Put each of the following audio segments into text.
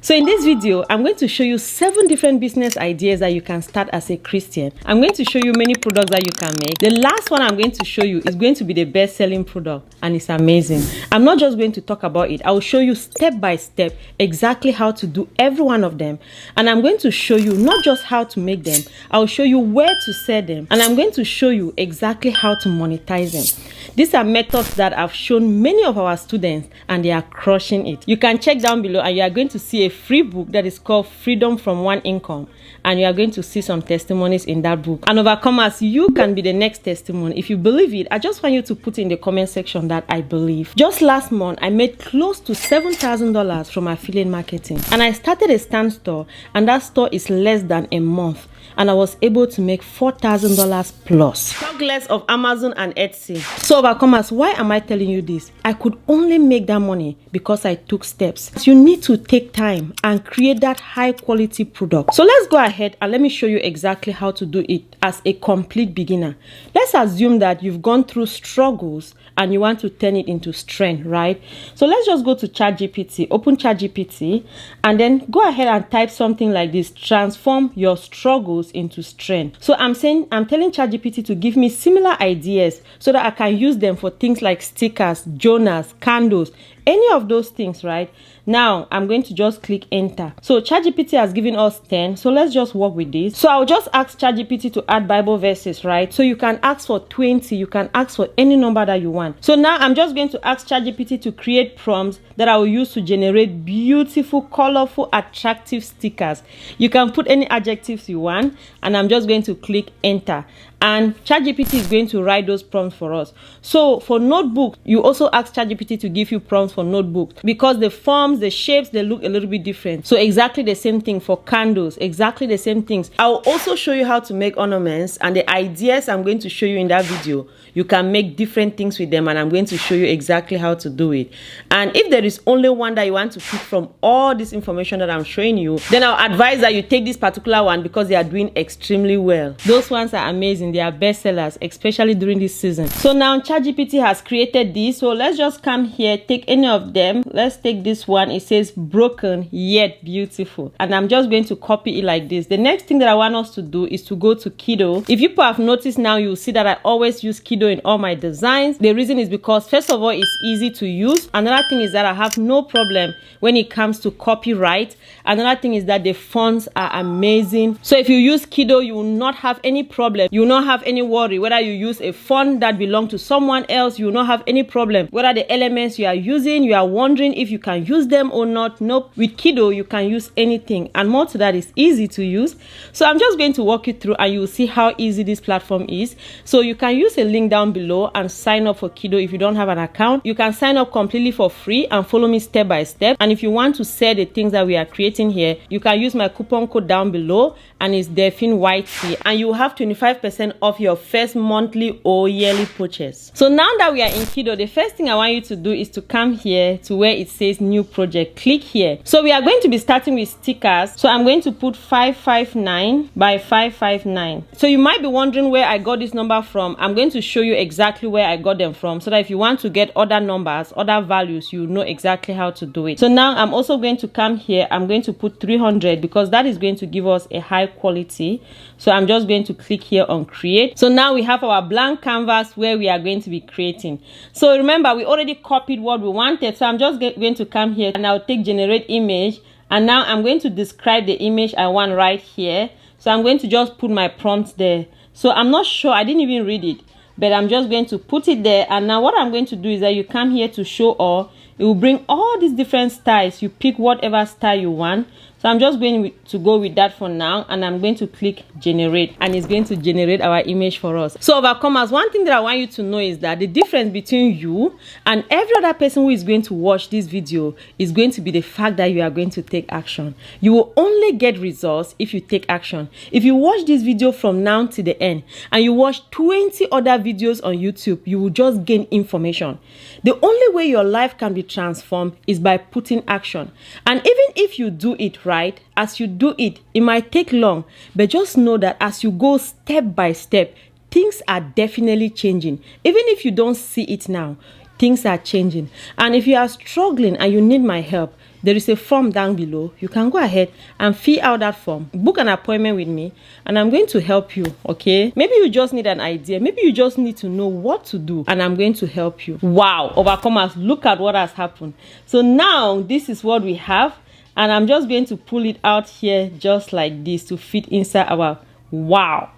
So in this video, I'm going to show you 7 different business ideas that you can start as a Christian. I'm going to show you many products that you can make. The last one I'm going to show you is going to be the best-selling product, and it's amazing. I'm not just going to talk about it. I will show you step by step exactly how to do every one of them. And I'm going to show you not just how to make them, I will show you where to sell them, and I'm going to show you exactly how to monetize them. These are methods that I've shown many of our students, and they are crushing it. You can check down below, and you are going to see a free book that is called Freedom from One Income, and you are going to see some testimonies in that book. And overcomers, you can be the next testimony. If you believe it, I just want you to put in the comment section that I believe. Just last month, I made close to $7,000 from affiliate marketing, and I started a stand store, and that store is less than a month, and I was able to make $4,000 plus. Talk less of Amazon and Etsy. So overcomers, why am I telling you this? I could only make that money because I took steps. So you need to take time and create that high quality product. So let's go ahead and let me show you exactly how to do it as a complete beginner. Let's assume that you've gone through struggles and you want to turn it into strength, right? So let's just go to ChatGPT, open ChatGPT, and then go ahead and type something like this: transform your struggles into strength. So I'm telling ChatGPT to give me similar ideas so that I can use them for things like stickers, journals, candles, any of those things, right? Now I'm going to just click enter. So ChatGPT has given us 10, so let's just work with this. So I'll just ask ChatGPT to add Bible verses, right? So you can ask for 20, you can ask for any number that you want. So now I'm just going to ask ChatGPT to create prompts that I will use to generate beautiful, colorful, attractive stickers. You can put any adjectives you want, and I'm just going to click enter, and ChatGPT is going to write those prompts for us. So for notebook, you also ask ChatGPT to give you prompts for notebook, because the forms, the shapes, they look a little bit different. So exactly the same thing for candles, exactly the same things. I will also show you how to make ornaments, and the ideas I'm going to show you in that video, you can make different things with them, and I'm going to show you exactly how to do it. And if there is only one that you want to pick from all this information that I'm showing you, then I'll advise that you take this particular one because they are doing extremely well. Those ones are amazing. They are bestsellers, especially during this season. So now ChatGPT has created this. So let's just come here, take any of them. Let's take this one. It says broken yet beautiful, and I'm just going to copy it like this. The next thing that I want us to do is to go to Kittl. If you have noticed now, you'll see that I always use Kittl in all my designs. The reason is because, first of all, it's easy to use. Another thing is that I have no problem when it comes to copyright. Another thing is that the fonts are amazing. So if you use Kittl, you will not have any problem. You will not have any worry whether you use a font that belongs to someone else. You will not have any problem whether the elements you are using, you are wondering if you can use them or not. Nope. With Kittl, you can use anything, and more to that, is easy to use. So I'm just going to walk you through, and you will see how easy this platform is. So you can use a link down below and sign up for Kittl. If you don't have an account, you can sign up completely for free and follow me step by step. And if you want to sell the things that we are creating here, you can use my coupon code down below, and it's Delphine YT, and you will have 25% off your first monthly or yearly purchase. So now that we are in Kittl, the first thing I want you to do is to come here to where it says new project. Click here. So we are going to be starting with stickers. So I'm going to put 559 by 559. So you might be wondering where I got this number from. I'm going to show you exactly where I got them from, so that if you want to get other numbers, other values, you know exactly how to do it. So now I'm also going to come here. I'm going to put 300 because that is going to give us a high quality. So I'm just going to click here on create. So now we have our blank canvas where we are going to be creating. So remember, we already copied what we wanted. So I'm just going to come here, and I'll take generate image, and now I'm going to describe the image I want right here. So I'm going to just put my prompt there. So I'm not sure, I didn't even read it, but I'm just going to put it there. And now what I'm going to do is that you come here to show all. It will bring all these different styles. You pick whatever style you want. So I'm just going to go with that for now, and I'm going to click generate, and it's going to generate our image for us. So overcomers, one thing that I want you to know is that the difference between you and every other person who is going to watch this video is going to be the fact that you are going to take action. You will only get results if you take action. If you watch this video from now to the end, and you watch 20 other videos on YouTube, you will just gain information. The only way your life can be transformed is by putting action. And even if you do it right, as you do it, it might take long, but just know that as you go step by step, things are definitely changing. Even if you don't see it now, things are changing. And if you are struggling and you need my help, there is a form down below. You can go ahead and fill out that form, book an appointment with me, and I'm going to help you. Okay, maybe you just need an idea, maybe you just need to know what to do, and I'm going to help you. Wow, overcomers, look at what has happened. So now this is what we have, and I'm just going to pull it out here just like this to fit inside our wow.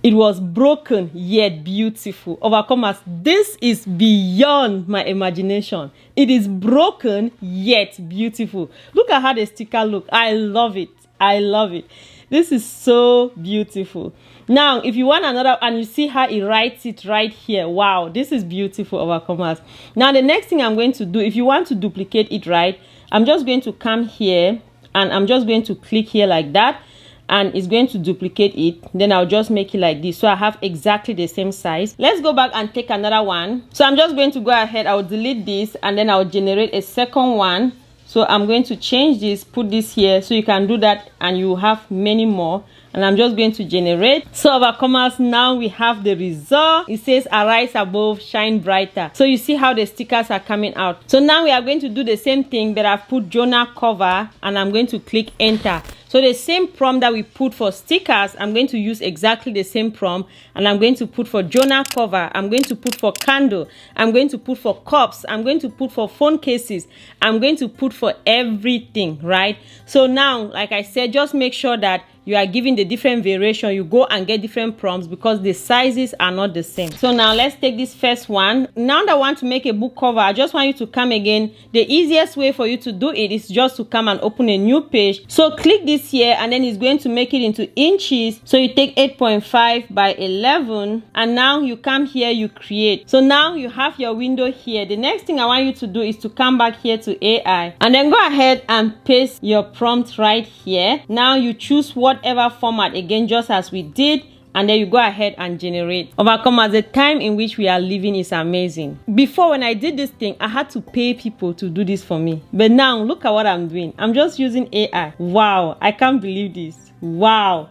It was broken yet beautiful. Overcomers, this is beyond my imagination. It is broken yet beautiful. Look at how the sticker looks. I love it. I love it. This is so beautiful. Now, if you want another, and you see how it writes it right here. Wow, this is beautiful, overcomers. Now, the next thing I'm going to do, if you want to duplicate it, right, I'm just going to come here and I'm just going to click here like that. And it's going to duplicate it. Then I'll just make it like this, so I have exactly the same size. Let's go back and take another one. So I'm just going to go ahead, I'll delete this, and then I'll generate a second one. So I'm going to change this, put this here, so you can do that and you have many more. And I'm just going to generate. So overcomers, now we have the result. It says arise above, shine brighter. So you see how the stickers are coming out. So now we are going to do the same thing, but I've put Jonah cover and I'm going to click enter. So the same prompt that we put for stickers, I'm going to use exactly the same prompt, and I'm going to put for Jonah cover, I'm going to put for candle, I'm going to put for cups, I'm going to put for phone cases, I'm going to put for everything, right? So now, like I said, just make sure that you are giving the different variation. You go and get different prompts because the sizes are not the same. So now let's take this first one. Now that I want to make a book cover, I just want you to come again. The easiest way for you to do it is just to come and open a new page. So click this here, and then it's going to make it into inches. So you take 8.5 by 11, and now you come here, you create. So now you have your window here. The next thing I want you to do is to come back here to AI, and then go ahead and paste your prompt right here. Now you choose whatever format, again, just as we did, and then you go ahead and generate. Overcomers, the time in which we are living is amazing. Before, when I did this thing, I had to pay people to do this for me, but now look at what I'm doing. I'm just using AI. Wow, I can't believe this. Wow,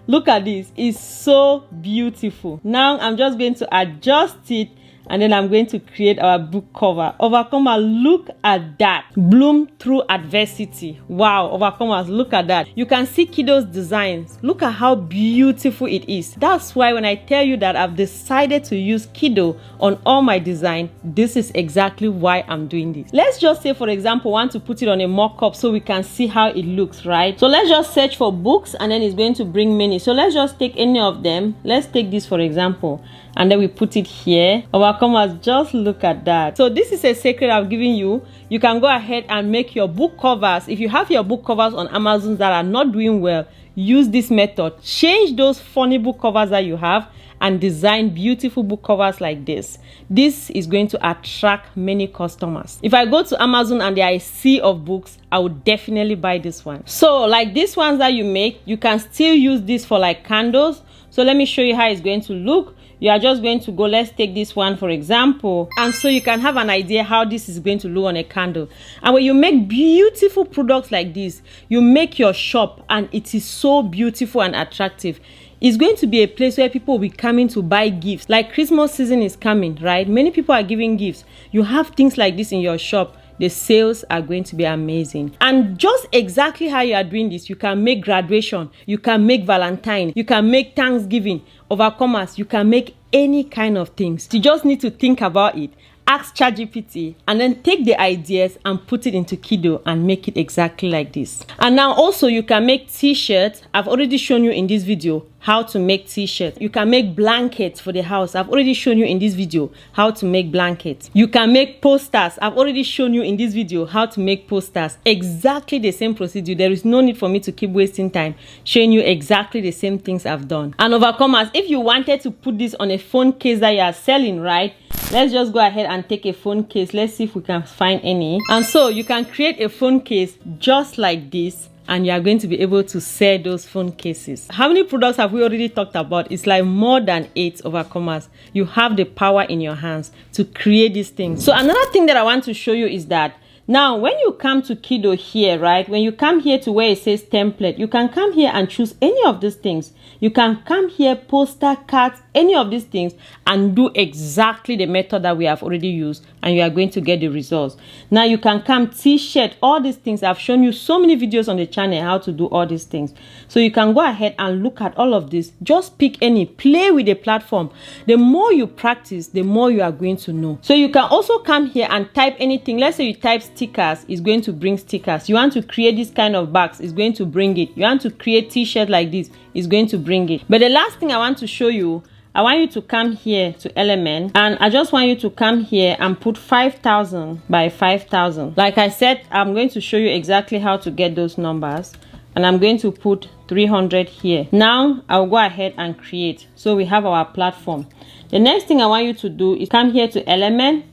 look at this. It's so beautiful. Now I'm just going to adjust it, and then I'm going to create our book cover. Overcomer, look at that. Bloom through adversity. Wow, overcomers, look at that. You can see Kittl's designs. Look at how beautiful it is. That's why when I tell you that I've decided to use Kittl on all my design, this is exactly why I'm doing this. Let's just say, for example, want to put it on a mock-up so we can see how it looks, right? So let's just search for books, and then it's going to bring many. So let's just take any of them. Let's take this, for example, and then we put it here. Overcomers, just look at that. So this is a secret I've given you. You can go ahead and make your book covers. If you have your book covers on Amazon that are not doing well, use this method. Change those funny book covers that you have and design beautiful book covers like this. This is going to attract many customers. If I go to Amazon and there are a sea of books, I would definitely buy this one. So like these ones that you make, you can still use this for like candles. So let me show you how it's going to look. You are just going to go, let's take this one for example, and so you can have an idea how this is going to look on a candle. And when you make beautiful products like this, you make your shop and it is so beautiful and attractive. It's going to be a place where people will be coming to buy gifts. Like Christmas season is coming, right? Many people are giving gifts. You have things like this in your shop. The sales are going to be amazing. And just exactly how you are doing this, you can make graduation, you can make Valentine, you can make Thanksgiving. Overcomers, you can make any kind of things. You just need to think about it. Ask ChatGPT and then take the ideas and put it into Kittl and make it exactly like this. And now also you can make t-shirts. I've already shown you in this video how to make t-shirts. You can make blankets for the house. I've already shown you in this video how to make blankets. You can make posters. I've already shown you in this video how to make posters. Exactly the same procedure. There is no need for me to keep wasting time showing you exactly the same things I've done. And overcomers, if you wanted to put this on a phone case that you are selling, right? Let's just go ahead and take a phone case. Let's see if we can find any. And so you can create a phone case just like this, and you are going to be able to sell those phone cases. How many products have we already talked about? It's like more than 8 overcomers. You have the power in your hands to create these things. So another thing that I want to show you is that Now, when you come to Kittl here, right, when you come here to where it says template, you can come here and choose any of these things. You can come here, poster, cards, any of these things, and do exactly the method that we have already used, and you are going to get the results. Now, you can come t-shirt, all these things. I've shown you so many videos on the channel how to do all these things. So you can go ahead and look at all of this. Just pick any, play with the platform. The more you practice, the more you are going to know. So you can also come here and type anything. Let's say you type stickers, it's going to bring stickers. You want to create this kind of bags, it's going to bring it. You want to create t-shirt like this, it's going to bring it. But the last thing I want to show you, I want you to come here to element, and I just want you to come here and put 5,000 by 5,000. Like I said, I'm going to show you exactly how to get those numbers, and I'm going to put 300 here. Now I'll go ahead and create. So we have our platform. The next thing I want you to do is come here to element,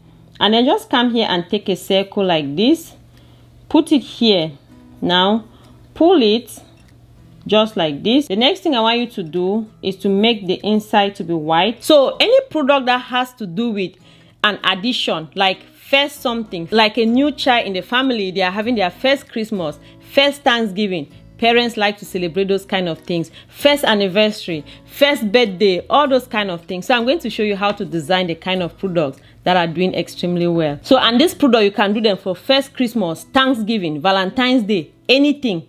and then just come here and take a circle like this, put it here. Now pull it just like this. The next thing I want you to do is to make the inside to be white. So any product that has to do with an addition, like first something, like a new child in the family, they are having their first Christmas, first Thanksgiving. Parents like to celebrate those kind of things. First anniversary, first birthday, all those kind of things. So I'm going to show you how to design the kind of products that are doing extremely well. So, and this product, you can do them for first Christmas, Thanksgiving, Valentine's Day, anything.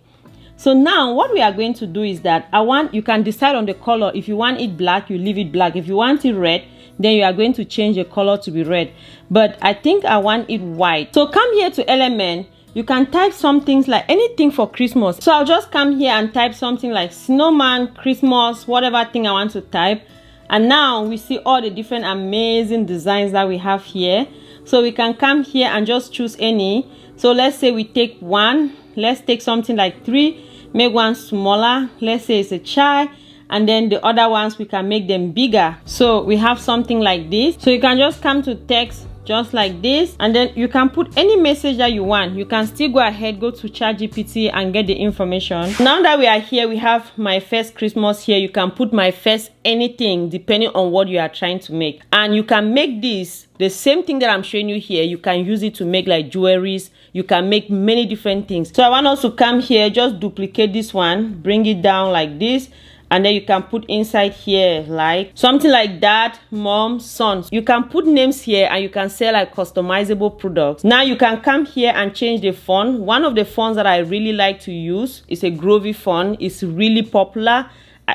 So now what we are going to do is that you can decide on the color. If you want it black, you leave it black. If you want it red, then you are going to change the color to be red. But I think I want it white. So come here to element. You can type some things like anything for Christmas. So I'll just come here and type something like snowman, Christmas, whatever thing I want to type. And now we see all the different amazing designs that we have here. So we can come here and just choose any. So let's say we take one. Let's take something like 3. Make one smaller. Let's say it's a child. And then the other ones, we can make them bigger. So we have something like this. So you can just come to text just like this, and then you can put any message that you want. You can still go ahead, go to ChatGPT and get the information. Now that we are here, we have my first Christmas here. You can put my first anything depending on what you are trying to make, and you can make this the same thing that I'm showing you here. You can use it to make like jewelries. You can make many different things. So I want us to come here, just duplicate this one, bring it down like this. And then you can put inside here like something like that, mom, son. You can put names here and you can sell like customizable products. Now you can come here and change the font. One of the fonts that I really like to use is a Groovy font. It's really popular.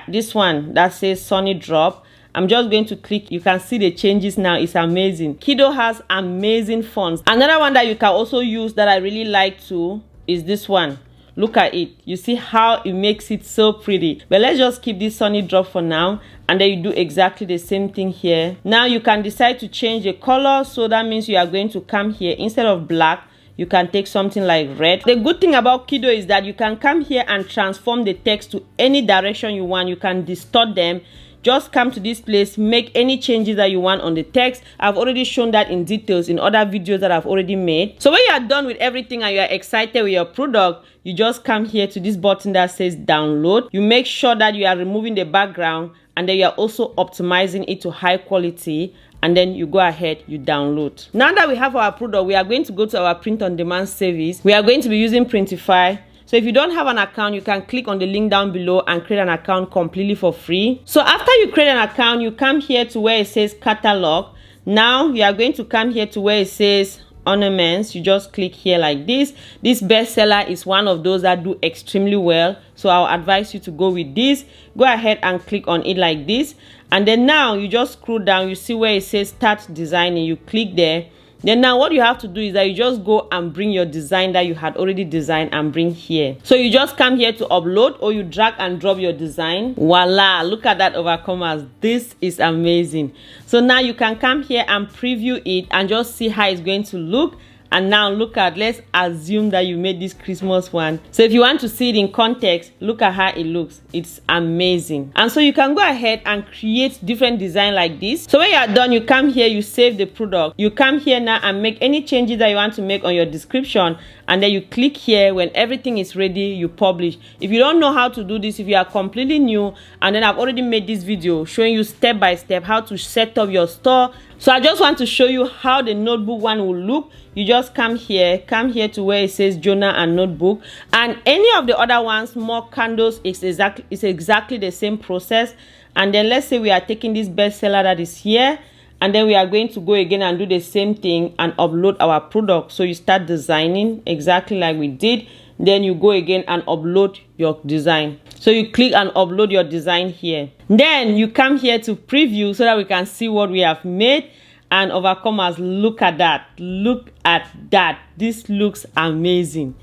This one that says Sunny Drop. I'm just going to click. You can see the changes now. It's amazing. Kittl has amazing fonts. Another one that you can also use that I really like too is this one. Look at it. You see how it makes it so pretty. But let's just keep this Sunny Drop for now. And then you do exactly the same thing here. Now you can decide to change the color. So that means you are going to come here. Instead of black, you can take something like red. The good thing about Kittl is that you can come here and transform the text to any direction you want. You can distort them. Just come to this place, make any changes that you want on the text. I've already shown that in details in other videos that I've already made. So when you are done with everything and you are excited with your product, you just come here to this button that says download. You make sure that you are removing the background, and then you are also optimizing it to high quality. And then you go ahead, you download. Now that we have our product, we are going to go to our print on demand service. We are going to be using Printify. So if you don't have an account, you can click on the link down below and create an account completely for free. So after you create an account, you come here to where it says catalog. Now you are going to come here to where it says ornaments. You just click here like this. This bestseller is one of those that do extremely well. So I'll advise you to go with this. Go ahead and click on it like this. And then now you just scroll down. You see where it says start designing. You click there. Then now what you have to do is that you just go and bring your design that you had already designed and bring here. So you just come here to upload, or you drag and drop your design. Voila, look at that overcomers. This is amazing. So now you can come here and preview it and just see how it's going to look. And now look at, let's assume that you made this Christmas one. So if you want to see it in context, look at how it looks. It's amazing. And so you can go ahead and create different design like this. So when you are done, you come here, you save the product. You come here now and make any changes that you want to make on your description. and then you click here. When everything is ready, you publish. If you don't know how to do this, if you are completely new, and then I've already made this video showing you step by step how to set up your store. So I just want to show you how the notebook one will look. You just come here to where it says journal and notebook, and any of the other ones, more candles, is exactly the same process. And then let's say we are taking this bestseller that is here, and then we are going to go again and do the same thing and upload our product. So you start designing exactly like we did, then you go again and upload your design. So you click and upload your design here. Then you come here to preview so that we can see what we have made. And overcomers, look at that. Look at that. This looks amazing.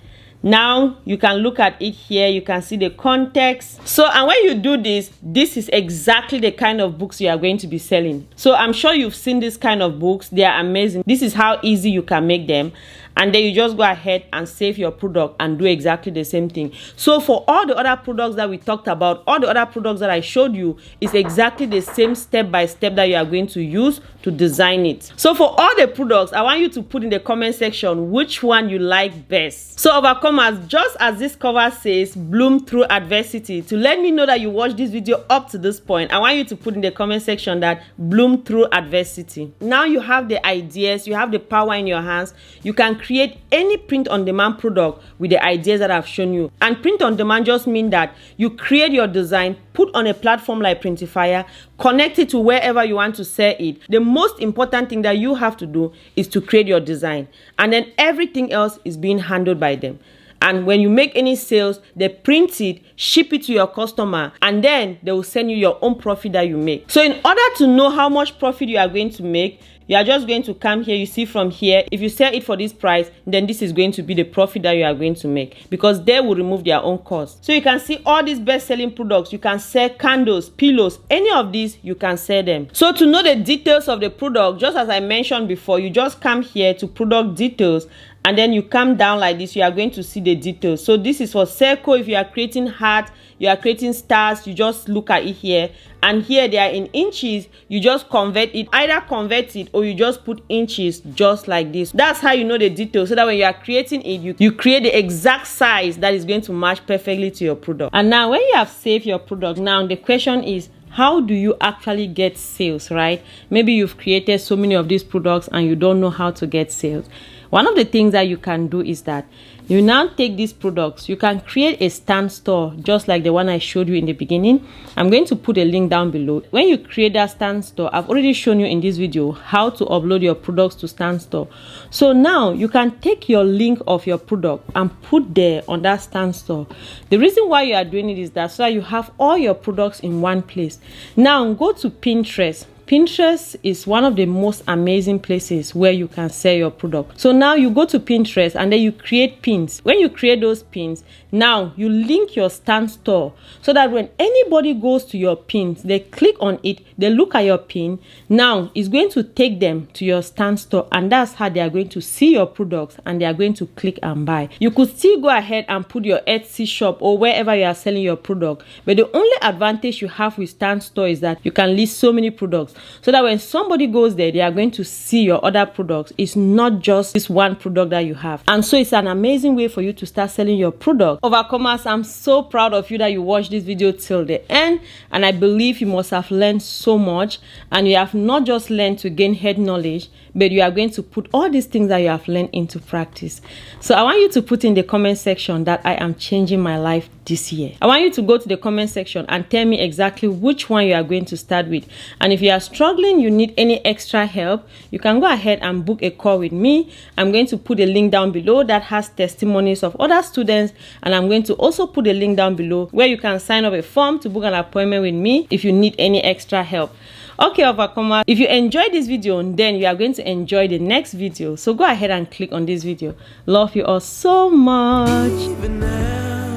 Now you can look at it here. You can see the context. So, and when you do this, this is exactly the kind of books you are going to be selling. So I'm sure you've seen this kind of books. They are amazing. This is how easy you can make them. And then you just go ahead and save your product and do exactly the same thing. So for all the other products that we talked about, all the other products that I showed you, is exactly the same step by step that you are going to use to design it. So for all the products, I want you to put in the comment section which one you like best. So overcomers, just as this cover says, bloom through adversity, to let me know that you watched this video up to this point, I want you to put in the comment section that bloom through adversity. Now you have the ideas, you have the power in your hands. You can create any print-on-demand product with the ideas that I've shown you. And print-on-demand just means that you create your design, put on a platform like Printify, connect it to wherever you want to sell it. The most important thing that you have to do is to create your design, and then everything else is being handled by them. And when you make any sales, they print it, ship it to your customer, and then they will send you your own profit that you make. So in order to know how much profit you are going to make, you are just going to come here. You see from here, if you sell it for this price, then this is going to be the profit that you are going to make, because they will remove their own cost. So you can see all these best-selling products. You can sell candles, pillows, any of these, you can sell them. So to know the details of the product, just as I mentioned before, you just come here to product details, and then you come down like this. You are going to see the details. So this is for circle. If you are creating heart, you are creating stars, you just look at it here. And here they are in inches. You just convert it, either convert it or you just put inches just like this. That's how you know the details, so that when you are creating it, you create the exact size that is going to match perfectly to your product. And now when you have saved your product, now the question is, how do you actually get sales, right? Maybe you've created so many of these products and you don't know how to get sales. One of the things that you can do is that you now take these products, you can create a stand store just like the one I showed you in the beginning. I'm going to put a link down below. When you create that stand store, I've already shown you in this video how to upload your products to stand store. So now you can take your link of your product and put there on that stand store. The reason why you are doing it is that so that you have all your products in one place. Now go to Pinterest. Pinterest is one of the most amazing places where you can sell your product. So now you go to Pinterest and then you create pins. When you create those pins, now you link your stand store so that when anybody goes to your pins, they click on it, they look at your pin. Now it's going to take them to your stand store, and that's how they are going to see your products and they are going to click and buy. You could still go ahead and put your Etsy shop or wherever you are selling your product, but the only advantage you have with stand store is that you can list so many products, so that when somebody goes there, they are going to see your other products. It's not just this one product that you have. And so it's an amazing way for you to start selling your product. Overcomers, I'm so proud of you that you watched this video till the end, and I believe you must have learned so much, and you have not just learned to gain head knowledge, but you are going to put all these things that you have learned into practice. So I want you to put in the comment section that I am changing my life this year. I want you to go to the comment section and tell me exactly which one you are going to start with. And if you are struggling, you need any extra help, you can go ahead and book a call with me. I'm going to put a link down below that has testimonies of other students, and I'm going to also put a link down below where you can sign up a form to book an appointment with me if you need any extra help. Okay, overcomer, if you enjoyed this video, then you are going to enjoy the next video. So go ahead and click on this video. Love you all so much. Even now,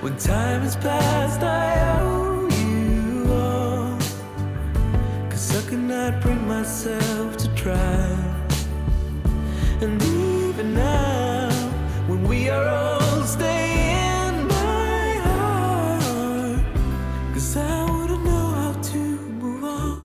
when time has passed, I owe you all, 'cause I could not bring myself to try. And